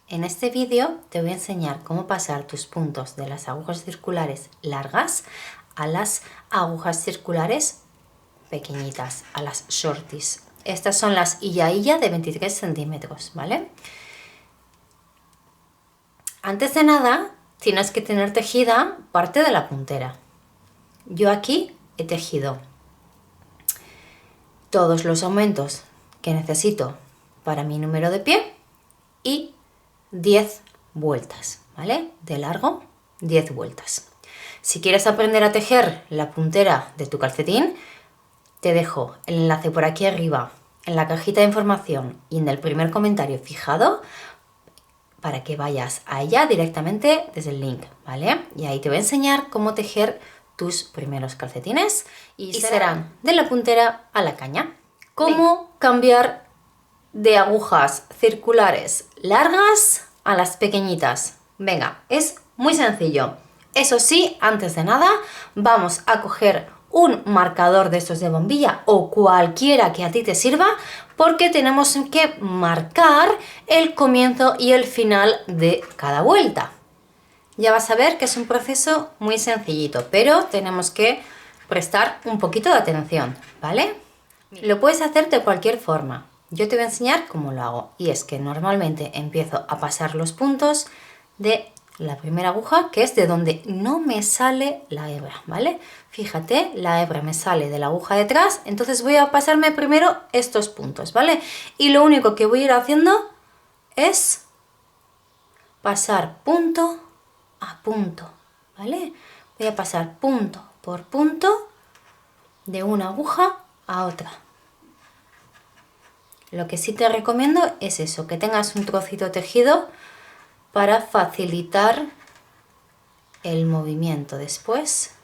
En este vídeo te voy a enseñar cómo pasar tus puntos de las agujas circulares largas a las agujas circulares pequeñitas, a las shorties. Estas son las Iya de 23 centímetros, ¿vale? Antes de nada, tienes que tener tejida parte de la puntera. Yo aquí he tejido todos los aumentos que necesito para mi número de pie y 10 vueltas, ¿vale? De largo, 10 vueltas. Si quieres aprender a tejer la puntera de tu calcetín, te dejo el enlace por aquí arriba, en la cajita de información y en el primer comentario fijado, para que vayas a ella directamente desde el link, ¿vale? Y ahí te voy a enseñar cómo tejer tus primeros calcetines y serán de la puntera a la caña. Cómo cambiar de agujas circulares largas a las pequeñitas. Venga, es muy sencillo. Eso sí, antes de nada, vamos a coger un marcador de estos de bombilla o cualquiera que a ti te sirva, porque tenemos que marcar el comienzo y el final de cada vuelta. Ya vas a ver que es un proceso muy sencillito, pero tenemos que prestar un poquito de atención, ¿vale? Lo puedes hacer de cualquier forma. Yo te voy a enseñar cómo lo hago, y es que normalmente empiezo a pasar los puntos de la primera aguja, que es de donde no me sale la hebra, ¿vale? Fíjate, la hebra me sale de la aguja detrás, entonces voy a pasarme primero estos puntos, ¿vale? Y lo único que voy a ir haciendo es pasar punto a punto, ¿vale? Voy a pasar punto por punto de una aguja a otra. Lo que sí te recomiendo es eso, que tengas un trocito tejido para facilitar el movimiento después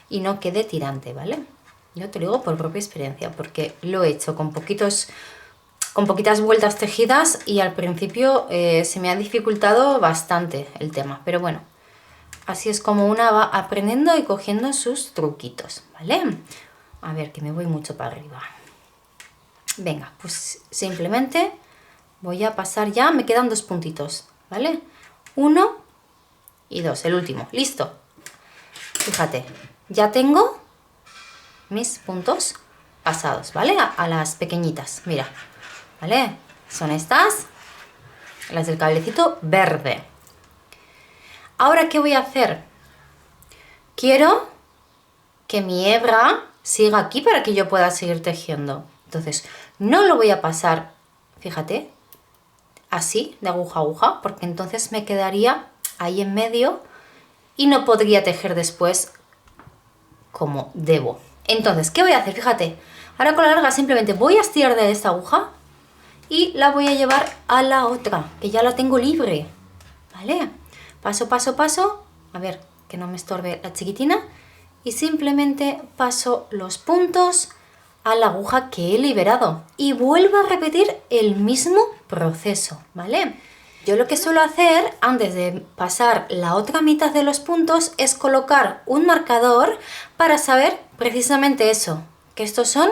y no quede tirante, ¿vale? Yo te lo digo por propia experiencia, porque lo he hecho con poquitas vueltas tejidas y al principio se me ha dificultado bastante el tema, pero bueno, así es como una va aprendiendo y cogiendo sus truquitos, ¿vale? A ver, que me voy mucho para arriba. Venga, pues simplemente voy a pasar ya, me quedan 2 puntitos, ¿vale? 1 y 2, el último, listo. Fíjate, ya tengo mis puntos pasados, ¿vale? A las pequeñitas, mira, ¿vale? Son estas, las del cablecito verde. Ahora, ¿qué voy a hacer? Quiero que mi hebra siga aquí para que yo pueda seguir tejiendo. Entonces, no lo voy a pasar, fíjate, así, de aguja a aguja, porque entonces me quedaría ahí en medio y no podría tejer después como debo. Entonces, ¿qué voy a hacer? Fíjate, ahora con la larga simplemente voy a estirar de esta aguja y la voy a llevar a la otra, que ya la tengo libre, ¿vale? Paso, paso, paso, a ver, que no me estorbe la chiquitina, y simplemente paso los puntos a la aguja que he liberado y vuelvo a repetir el mismo proceso, ¿vale? Yo lo que suelo hacer antes de pasar la otra mitad de los puntos es colocar un marcador para saber precisamente eso, que estos son,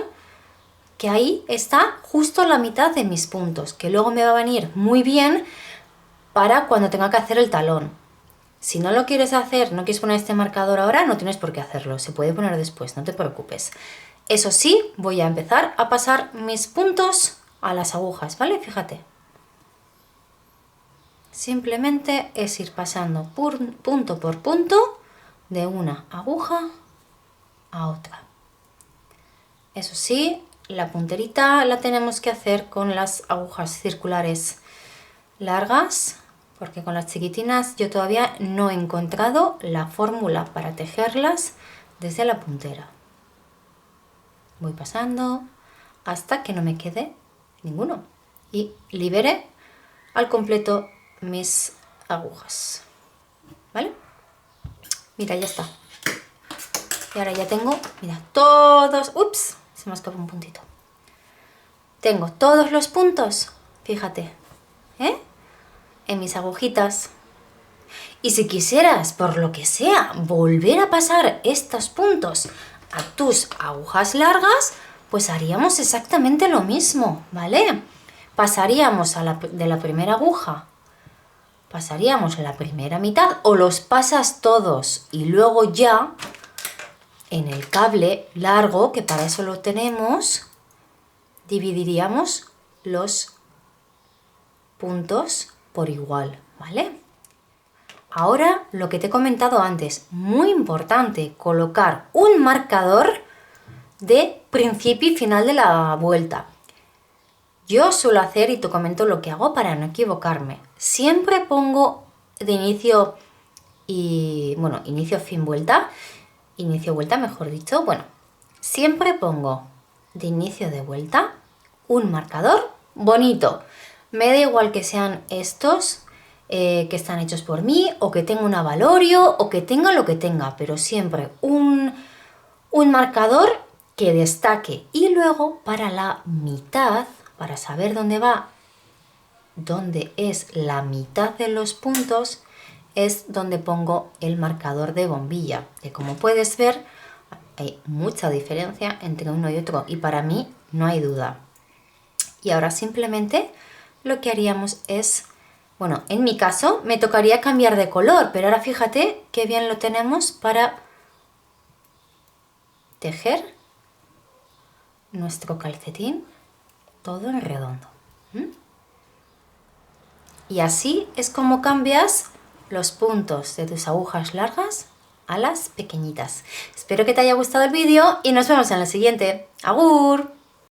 que ahí está justo la mitad de mis puntos, que luego me va a venir muy bien para cuando tenga que hacer el talón. Si no lo quieres hacer, no quieres poner este marcador ahora, no tienes por qué hacerlo, se puede poner después, no te preocupes. Eso sí, voy a empezar a pasar mis puntos a las agujas, ¿vale? Fíjate. Simplemente es ir pasando punto por punto de una aguja a otra. Eso sí, la punterita la tenemos que hacer con las agujas circulares largas, porque con las chiquitinas yo todavía no he encontrado la fórmula para tejerlas desde la puntera. Voy pasando hasta que no me quede ninguno y libere al completo mis agujas, ¿vale? Mira, ya está. Y ahora ya tengo, mira, todos, ups, se me ha escapado un puntito. Tengo todos los puntos, fíjate, en mis agujitas. Y si quisieras, por lo que sea, volver a pasar estos puntos a tus agujas largas, pues haríamos exactamente lo mismo, ¿vale? Pasaríamos de la primera aguja pasaríamos la primera mitad o los pasas todos y luego ya en el cable largo, que para eso lo tenemos, dividiríamos los puntos por igual, ¿vale? Ahora, lo que te he comentado antes, muy importante, colocar un marcador de principio y final de la vuelta. Yo suelo hacer, y te comento lo que hago para no equivocarme. Siempre pongo de inicio y, bueno, inicio, fin, vuelta. Inicio, vuelta, mejor dicho. Bueno, siempre pongo de inicio de vuelta un marcador bonito. Me da igual que sean estos que están hechos por mí, o que tenga un avalorio, o que tenga lo que tenga, pero siempre un marcador que destaque. Y luego para la mitad, para saber dónde va, dónde es la mitad de los puntos, es donde pongo el marcador de bombilla, que como puedes ver hay mucha diferencia entre uno y otro, y para mí no hay duda. Y ahora simplemente lo que haríamos es, bueno, en mi caso me tocaría cambiar de color, pero ahora fíjate qué bien lo tenemos para tejer nuestro calcetín todo en redondo. Y así es como cambias los puntos de tus agujas largas a las pequeñitas. Espero que te haya gustado el vídeo y nos vemos en la siguiente. ¡Agur!